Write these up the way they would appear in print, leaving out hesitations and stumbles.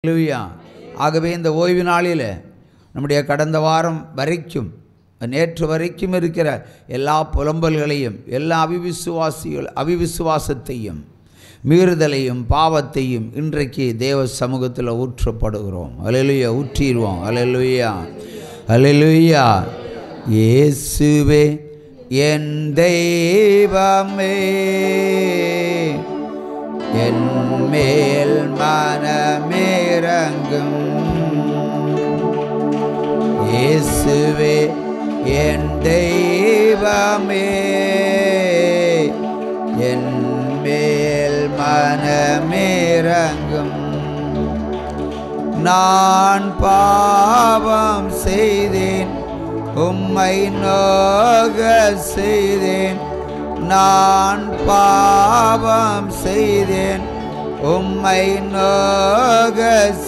அல்லேலூயா. ஆகவே இந்த ஓய்வு நாளில் நம்முடைய கடந்த வாரம் வரைக்கும் நேற்று வரைக்கும் இருக்கிற எல்லா புலம்பல்களையும் எல்லா அவிவிசுவாசத்தையும் மீறுதலையும் பாவத்தையும் இன்றைக்கு தேவ சமூகத்தில் ஊற்றப்படுகிறோம். அல்லேலூயா. ஊற்றிடுவோம். அல்லேலூயா. அல்லேலூயா. இயேசுவே என் தெய்வமே, என் மேல் மனமிரங்கும். இயேசுவே என் தெய்வமே, என் மேல் மனமிரங்கும். நான் பாவம் செய்தேன், உம்மை நோக செய்தேன். நான் பாவம் செய்தேன், உம்மை நோக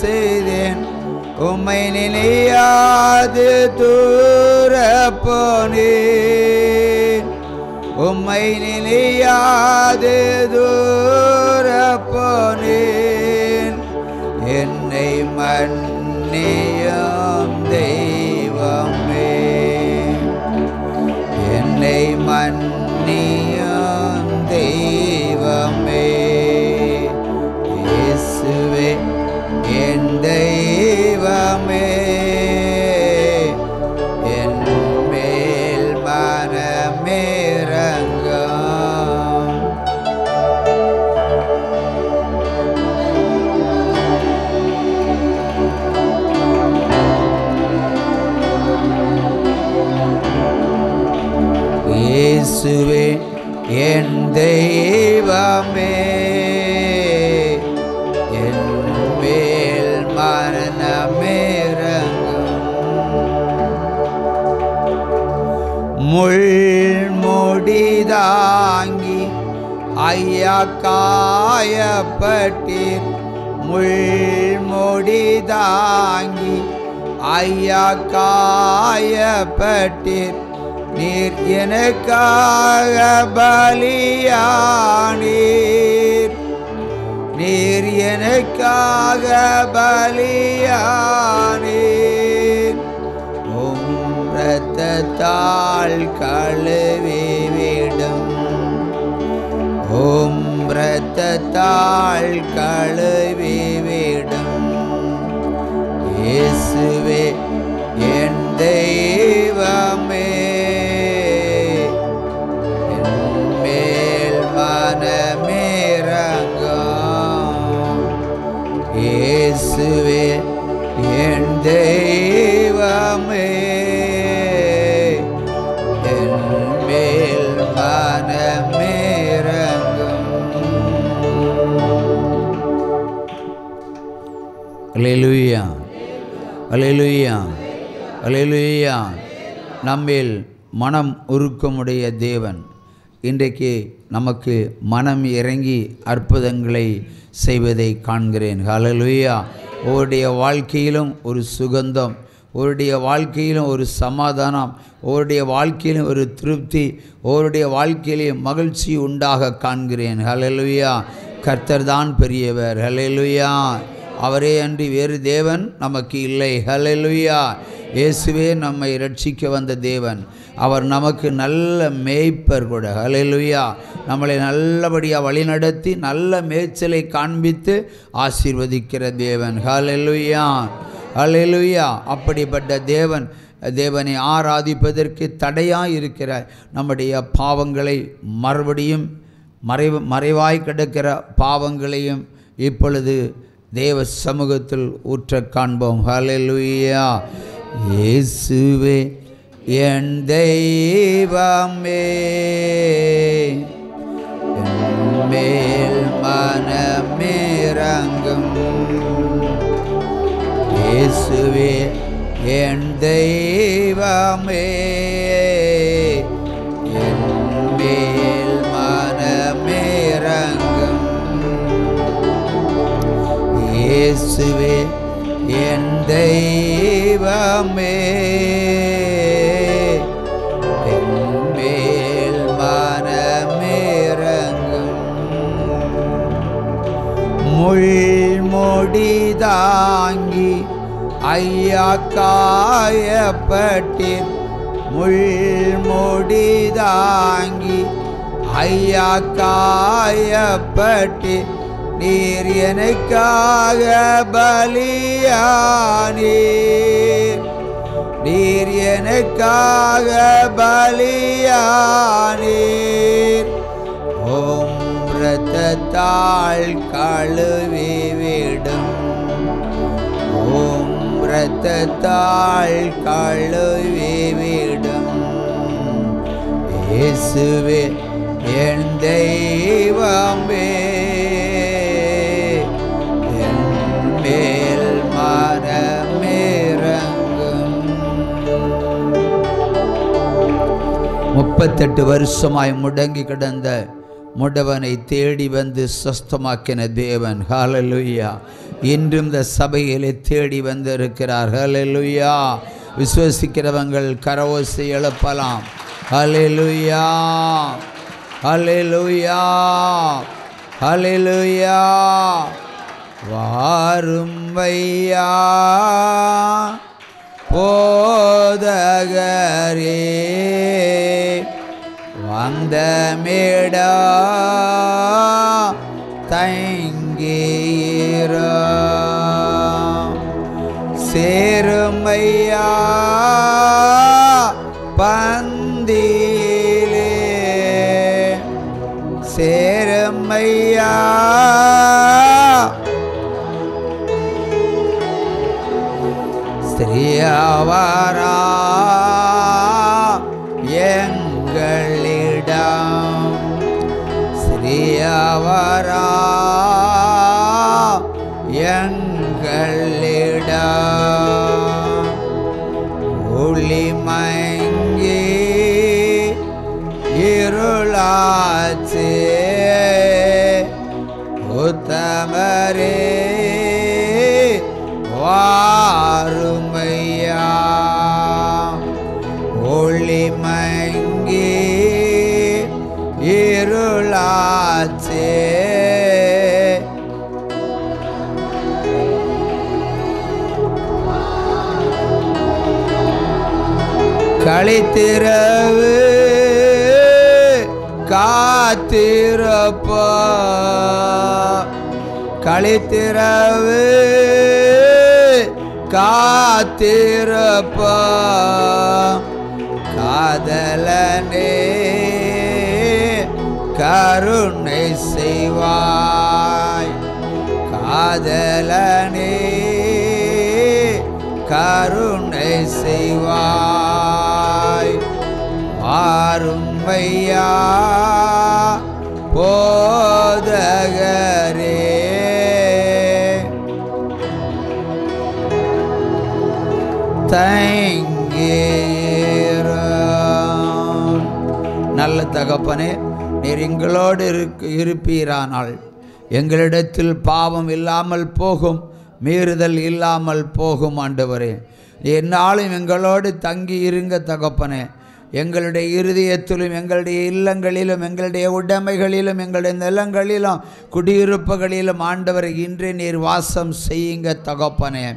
செய்தேன். உம்மை நினையாது தூர போனேன், உம்மை நினையாது தூர போனேன். என்னை மன்னியும் தெய்வமே, என்னை மன்னியும் தெய்வமே. இயேசுவே என் தெய்வமே, என் மேல் மனமிரங்கும். இயேசுவே என் தெய்வமே, என் மேல் மனமிரங்கும். முள்முடிதாங்கி ஐயா காயப்பட்டீர், முள்முடிதாங்கி ஐயா காயப்பட்டீர். நீர் எனக்காக பலியானீர், நீர் எனக்காக பலியானீர். உம் இரத்தத்தால் கழுவிவிடும், உம் இரத்தத்தால் கழுவிவிடும். இயேசுவே என் தெய்வமே, இயேசுவே என் தெய்வமே, என் மேல் மனமிரங்கும். அல்லேலூயா. அல்லேலூயா. அல்லேலூயா. நம்மில் மனம் உருக்கமுடைய தேவன் இன்றைக்கு நமக்கு மனம் இறங்கி அற்புதங்களை செய்வதை காண்கிறேன். ஹல்லேலூயா. ஒருடைய வாழ்க்கையிலும் ஒரு சுகந்தம், ஒருடைய வாழ்க்கையிலும் ஒரு சமாதானம், ஒருடைய வாழ்க்கையிலும் ஒரு திருப்தி, ஒருடைய வாழ்க்கையிலே மகிழ்ச்சி உண்டாக காண்கிறேன். ஹல்லேலூயா. கர்த்தர் தான் பெரியவர். ஹல்லேலூயா. அவரே அன்றி வேறு தேவன் நமக்கு இல்லை. ஹல்லேலூயா. இயேசுவே நம்மை ரட்சிக்க வந்த தேவன். அவர் நமக்கு நல்ல மேய்ப்பர் கூட. ஹல்லேலூயா. நம்மளை நல்லபடியாக வழிநடத்தி நல்ல மேய்ச்சலை காண்பித்து ஆசீர்வதிக்கிற தேவன். ஹல்லேலூயா. ஹல்லேலூயா. அப்படிப்பட்ட தேவனை ஆராதிப்பதற்கு தடையாக இருக்கிற நம்முடைய பாவங்களை மறுபடியும் மறைவாய் கிடக்கிற பாவங்களையும் இப்பொழுது தேவ சமூகத்தில் ஊற்ற காண்போம். ஹல்லேலூயா. இயேசுவே என் தெய்வமே, என் மேல் மனமிரங்கும். இயேசுவே என் தெய்வமே, என் மேல் மனமிரங்கும். இயேசுவே என் தெய்வமே, என் மேல் மனமிரங்கும். முள்முடிதாங்கி தாங்கி ஐயா காயப்பட்டீர், முள்முடி தாங்கி ஐயா காயப்பட்டீர், நீர் எனக்காக பலியானீர், நீர் எனக்காக பலியானீர். ஓம் இரத்தத்தால் கழுவி விடும், ஓம் இரத்தத்தால் கழுவி விடும். இயேசுவே என் தெய்வமே, என் மேல் மனமிரங்கும். 38 வருஷமாய் முடங்கி கிடந்த முடவனை தேடி வந்து சுஸ்தமாக்கின தேவன். ஹல்லேலூயா. இன்றும் இந்த சபையிலே தேடி வந்திருக்கிறார். ஹல்லேலூயா. விசுவசிக்கிறவங்கள் கரவோசை எழுப்பலாம். ஹல்லேலூயா, ஹல்லேலூயா, ஹல்லேலூயா. வாரும் ஐயா போதகரே, வந்த மேடா தங்கீர, சேருமையா பந்தியிலே, சேருமையா ஸ்ரீயவரா எங்களிடம், ஸ்ரீயவரா எங்களிடம். ஒளிமங்கி இருளாச்சே, உத்தமரே வாருமையா. ஒளிமங்கி இருளாச்சே, களித்திரவு காத்திரப்ப, களித்திரவு காத்திரப்ப, காதலனே கருணை செய்வாய், காதலனே கருணை செய்வாய். வாரும் ஐயா போதகரே, தங்கீரும். நல்ல தகப்பனே, நீர் எங்களோடு இருப்பீரானால் எங்களிடத்தில் பாவம் இல்லாமல் போகும், மீறுதல் இல்லாமல் போகும். ஆண்டவரே, என்னாலும் எங்களோடு தங்கி இருங்க தகப்பனே. எங்களுடைய இருதயத்திலும் எங்களுடைய இல்லங்களிலும் எங்களுடைய உடைமைகளிலும் எங்களுடைய நிலங்களிலும் குடியிருப்புகளிலும் ஆண்டவரை இன்றே நீர் வாசம் செய்யுங்க தகப்பனே.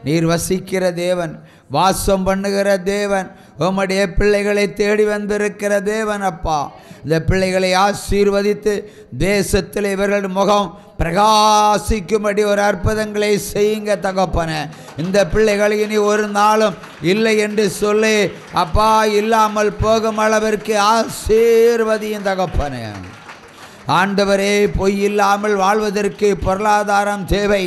நீர் வசிக்கிற தேவன், வாசம் பண்ணுகிற தேவன், உம்முடைய பிள்ளைகளை தேடி வந்திருக்கிற தேவன். அப்பா, இந்த பிள்ளைகளை ஆசீர்வதித்து தேசத்தில் இவர்கள் முகம் பிரகாசிக்கும்படி ஒரு அற்புதங்களை செய்யுங்க தகப்பனே. இந்த பிள்ளைகள் இனி ஒரு நாளும் இல்லை என்று சொல்லி அப்பா இல்லாமல் போகும் அளவிற்கு ஆசீர்வதியும் தகப்பனே. ஆண்டவரே, பொய் இல்லாமல் வாழ்வதற்கு பொருளாதாரம் தேவை,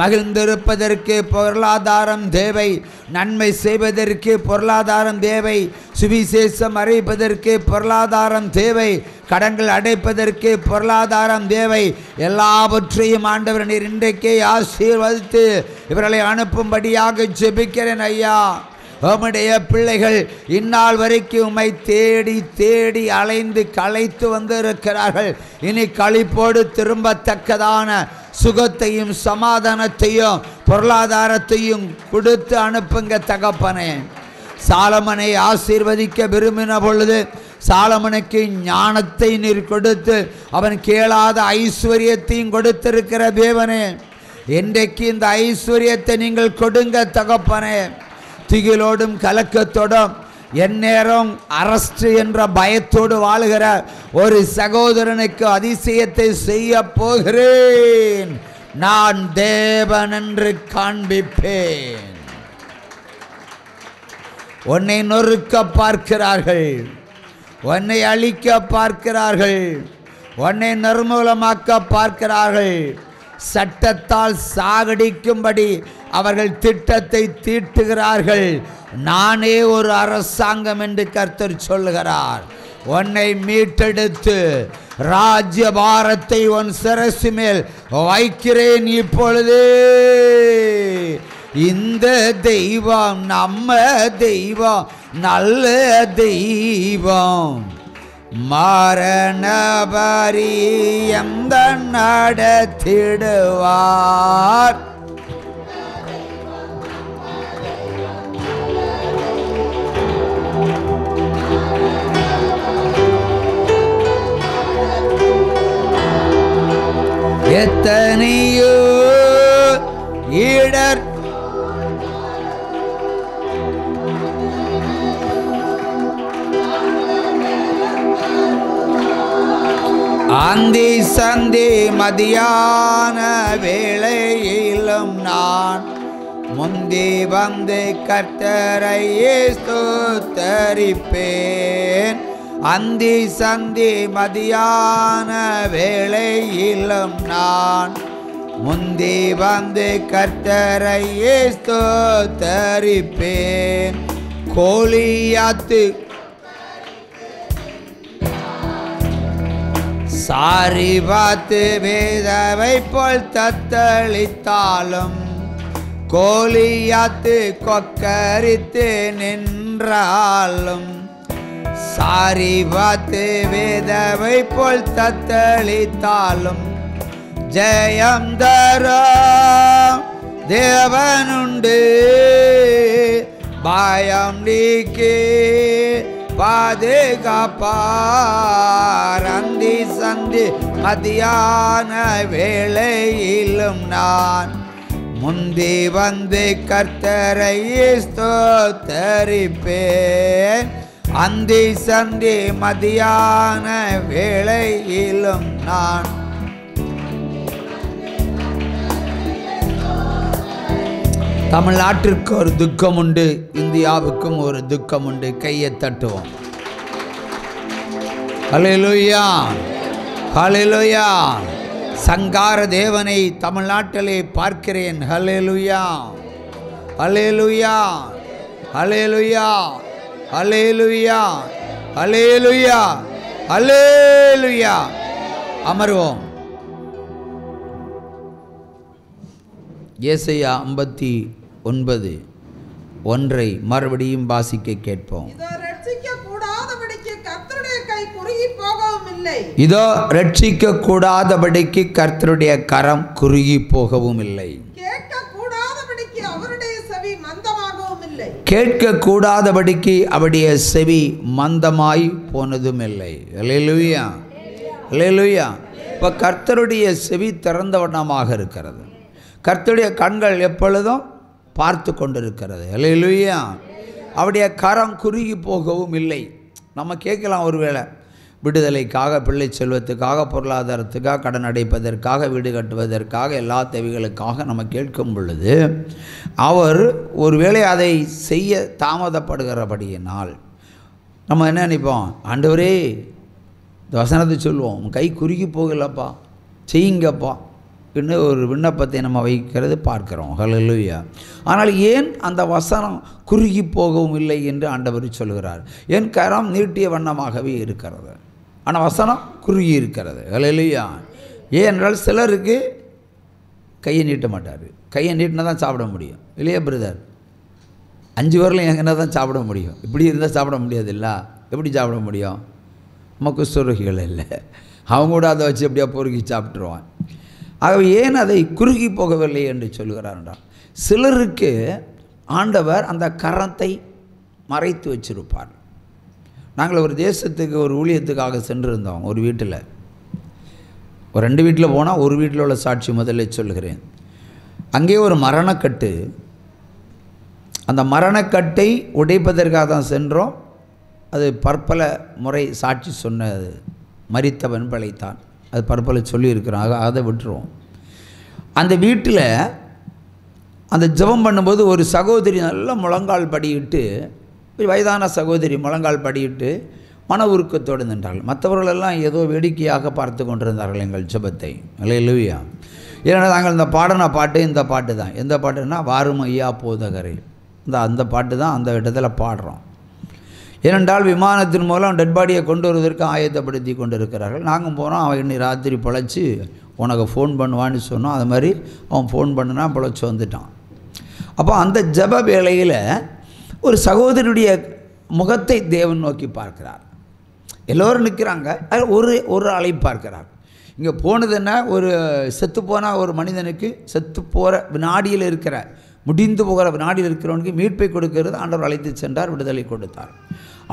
மகிழ்ந்திருப்பதற்கு பொருளாதாரம் தேவை, நன்மை செய்வதற்கு பொருளாதாரம் தேவை, சுவிசேஷம் அறிவிப்பதற்கு பொருளாதாரம் தேவை, கடன்கள் அடைப்பதற்கு பொருளாதாரம் தேவை. எல்லாவற்றையும் ஆண்டவர் நீர் இன்றைக்கே ஆசீர்வதித்து இவர்களை அனுப்பும்படியாக ஜெபிக்கிறேன் ஐயா. உம்முடைய பிள்ளைகள் இந்நாள் வரைக்கும் உம்மை தேடி தேடி அலைந்து களைத்து வந்திருக்கிறார்கள். இனி களிப்போடு திரும்பத்தக்கதான சுகத்தையும் சமாதானத்தையும் பொருளாதாரத்தையும் கொடுத்து அனுப்புங்க தகப்பனே. சாலமனை ஆசீர்வதிக்க விரும்பின பொழுது சாலமனுக்கு ஞானத்தை நீர் கொடுத்து அவன் கேளாத ஐஸ்வர்யத்தையும் கொடுத்திருக்கிற தேவனே, இன்றைக்கு இந்த ஐஸ்வர்யத்தை நீங்கள் கொடுங்க தகப்பனே. திகிலோடும் கலக்கத்தோடும் எந்நேரம் அரஸ்ட் என்ற பயத்தோடு வாழுகிற ஒரு சகோதரனுக்கு அதிசயத்தை செய்ய போகிறேன். நான் தேவன் என்று காண்பிப்பேன். உன்னை நொறுக்க பார்க்கிறார்கள், உன்னை அழிக்க பார்க்கிறார்கள், உன்னை நிர்மூலமாக்க பார்க்கிறார்கள். சட்டத்தால் சாகடிக்கும்படி அவர்கள் திட்டத்தை தீட்டுகிறார்கள். நானே ஒரு அரசாங்கம் என்று கர்த்தர் சொல்லுகிறார். உன்னை மீட்டெடுத்து ராஜ்யபாரத்தை உன் சிரசு மேல் வைக்கிறேன் இப்பொழுது. இந்த தெய்வம் நம்ம தெய்வம், நல்ல தெய்வம். மரண பரியந்தம் நடத்திடுவார். எத்தனையோ இடர் அந்தி சந்தி மதியான வேளையிலும் நான் முந்தி வந்து கர்த்தரையே ஸ்தோத்தரிப்பேன். அந்தி சந்தி மதியான வேளையிலும் நான் முந்தி வந்து கர்த்தரையே ஸ்தோத்தரிப்பேன். கோலியாத்து சாரி பார்த்து வேதவை போல் தத்தளித்தாலும், கோலியாத்து கொக்கரித்து நின்றாலும், சாரி பார்த்து வேதவை போல் தத்தளித்தாலும், ஜெயம் தரும் தேவனுண்டு. பயம் நீக்கி பாதுகாப்பார். அந்தி சந்தி மதியான வேளையிலும் நான் முந்தி வந்து கர்த்தரையே ஸ்தோத்தரிப்பேன். அந்தி சந்தி மதியான வேளையிலும் நான் தமிழ்நாட்டிற்கு ஒரு துக்கம் உண்டு, இந்தியாவுக்கும் ஒரு துக்கம் உண்டு. கையை தட்டுவோம். ஹல்லேலூயா, ஹல்லேலூயா. சங்கார தேவனை தமிழ்நாட்டிலே பார்க்கிறேன். ஹல்லேலூயா, ஹல்லேலூயா, ஹல்லேலூயா, ஹல்லேலூயா, ஹல்லேலூயா, ஹல்லேலூயா. அமர்வோம். ஏசாயா 59:1 மறுபடியும் வாசிக்க கேட்போம். இதோ ரட்சிக்க கூடாதபடிக்கு கர்த்தருடைய கரம் குறுகி போகவும் இல்லை, கேட்க கூடாதபடிக்கு அவருடைய செவி மந்தமாய் போனதும் இல்லை. அல்லேலூயா, அல்லேலூயா. இப்போ கர்த்தருடைய செவி திறந்த வண்ணமாக இருக்கிறது. கர்த்தருடைய கண்கள் எப்பொழுதும் பார்த்து கொண்டிருக்கிறது. அல்லேலூயா. அவருடைய கரம் குறுகி போகவும் இல்லை. நம்ம கேட்கலாம், ஒருவேளை விடுதலைக்காக, பிள்ளை செல்வத்துக்காக, பொருளாதாரத்துக்காக, கடன் அடைப்பதற்காக, வீடு கட்டுவதற்காக, எல்லா தேவைகளுக்காக நம்ம கேட்கும் பொழுது அவர் ஒருவேளை அதை செய்ய தாமதப்படுகிறபடியினால் நம்ம என்ன நினைப்போம்? ஆண்டவரே, இந்த வசனத்தை சொல்லுவோம், கை குறுகி போகலப்பா, செய்யுங்கப்பா என்று ஒரு விண்ணப்பத்தை நம்ம வைக்கிறது பார்க்கிறோம். ஹல்லேலூயா. ஆனால் ஏன் அந்த வசனம் குறுகி போகவும் இல்லை என்று ஆண்டவர் சொல்கிறார்? என் கரம் நீட்டிய வண்ணமாகவே இருக்கிறது, ஆனால் வசனம் குறுகி இருக்கிறது. ஹல்லேலூயா. ஏனென்றால் சிலருக்கு கையை நீட்ட மாட்டார். கையை நீட்டினா தான் சாப்பிட முடியும், இல்லையா பிரதர்? 5 பேரில் எங்கன்னா தான் சாப்பிட முடியும். இப்படி இருந்தால் சாப்பிட முடியாது. இல்லை, எப்படி சாப்பிட முடியும்? நம்ம குஷ்டரோகிகள் இல்லை, அவங்க கூட அதை வச்சு எப்படியா பொறுக்கி சாப்பிட்ருவான். ஆகவே ஏன் அதை குறுகி போகவில்லை என்று சொல்கிறார் என்றால், சிலருக்கு ஆண்டவர் அந்த கரத்தை மறைத்து வச்சிருப்பார். நாங்கள் ஒரு தேசத்துக்கு ஒரு ஊழியத்துக்காக சென்றிருந்தோம். ஒரு வீட்டில், ஒரு 2 வீட்டில் போனால், ஒரு வீட்டில் உள்ள சாட்சி முதல்ல சொல்கிறேன். அங்கே ஒரு மரணக்கட்டு. அந்த மரணக்கட்டை உடைப்பதற்காக தான் சென்றோம். அது பற்பல முறை சாட்சி சொன்னது. மரித்தவன் பிழைத்தான், அது பற்பல சொல்லியிருக்கிறாங்க. அதை விட்டுருவோம். அந்த வீட்டில் அந்த ஜெபம் பண்ணும்போது ஒரு சகோதரி நல்ல முழங்கால் படியிட்டு, வயதான சகோதரி முழங்கால் படியிட்டு மன உருக்கத்தோடு நின்றார்கள். மற்றவர்களெல்லாம் ஏதோ வேடிக்கையாக பார்த்து கொண்டிருந்தார்கள் எங்கள் ஜெபத்தை. அல்லேலூயா. ஏன்னா நாங்கள் இந்த பாடின பாட்டு இந்த பாட்டு தான். எந்த பாட்டுன்னா, வாரும் ஐயா போதகரே, அந்த பாட்டு தான் அந்த இடத்துல பாடுறோம். ஏனென்றால் விமானத்தின் மூலம் டெட் பாடியை கொண்டு வருவதற்கு ஆயத்தப்படுத்தி கொண்டு இருக்கிறார்கள். நாங்கள் போகிறோம். அவன் இன்னி ராத்திரி பொழைச்சி உனக்கு ஃபோன் பண்ணுவான்னு சொன்னோம். அது மாதிரி அவன் ஃபோன் பண்ணுனா பொழைச்சி வந்துட்டான். அப்போ அந்த ஜெப வேளையில் ஒரு சகோதரியுடைய முகத்தை தேவன் நோக்கி பார்க்கிறார். எல்லோரும் நிற்கிறாங்க. ஒரு ஆளை பார்க்கிறார். இங்கே போனதுன்னா, ஒரு செத்து போன ஒரு மனிதனுக்கு, செத்து போகிற வினாடியில் இருக்கிற, முடிந்து போகிற வினாடியில் இருக்கிறவனுக்கு மீட்பை கொடுக்கிறது ஆண்டவர் அழைத்து சென்றார், விடுதலை கொடுத்தார்.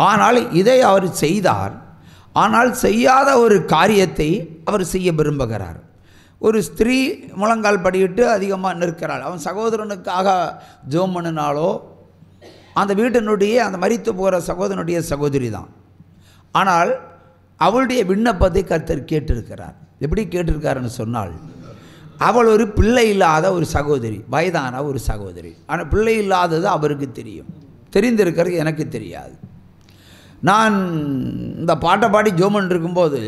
ஆனால் இதை அவர் செய்தார். ஆனால் செய்யாத ஒரு காரியத்தை அவர் செய்ய விரும்புகிறார். ஒரு ஸ்திரீ முழங்கால் படியிட்டு அதிகமாக நிற்கிறாள். அவன் சகோதரனுக்காக ஜெபம் பண்ணினாலோ, அந்த வீட்டினுடைய அந்த மரித்து போகிற சகோதரனுடைய சகோதரி தான். ஆனால் அவளுடைய விண்ணப்பத்தை கர்த்தர் கேட்டிருக்கிறார். எப்படி கேட்டிருக்காருன்னு சொன்னால், அவள் ஒரு பிள்ளை இல்லாத ஒரு சகோதரி, வயதான ஒரு சகோதரி. ஆனால் பிள்ளை இல்லாதது அவருக்கு தெரியும், தெரிந்திருக்கிறது எனக்கு தெரியாது. நான் இந்த பாட்டை பாடி ஜோமன் இருக்கும்போது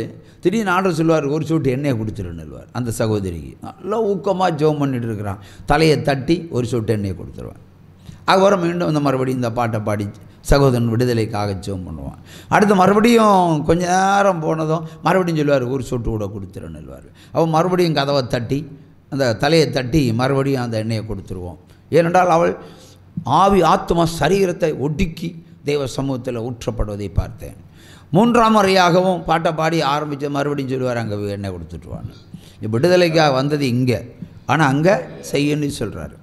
திடீர்னு ஆண்டவர் சொல்லுவார், ஒரு சொட்டு எண்ணெயை கொடுத்துருன்னுவார். அந்த சகோதரிக்கு நல்லா ஊக்கமாக ஜோம் பண்ணிட்டு இருக்கிறான். தலையை தட்டி ஒரு சொட்டு எண்ணெயை கொடுத்துருவேன். அதுக்கப்புறம் மீண்டும் இந்த மறுபடியும் இந்த பாட்டை பாடி சகோதரன் விடுதலைக்காக ஜெபம் பண்ணுவான். அடுத்து மறுபடியும் கொஞ்ச நேரம் போனதும் மறுபடியும் சொல்லுவார், ஒரு சொட்டு கூட கொடுத்துருன்னுவார். அவள் மறுபடியும் கதவை தட்டி அந்த தலையை தட்டி மறுபடியும் அந்த எண்ணெயை கொடுத்துருவோம். ஏனென்றால் அவள் ஆவி ஆத்மா சரீரத்தை ஒடுக்கி தெய்வ சமூகத்தில் ஊற்றப்படுவதை பார்த்தேன். மூன்றாம் முறையாகவும் பாட்டை பாடி ஆரம்பித்து மறுபடியும் சொல்லுவார், அங்கே எண்ணெய் கொடுத்துட்டுருவாங்க. விடுதலைக்காக வந்தது இங்கே, ஆனால் அங்கே செய்யணும்னு சொல்கிறாரு.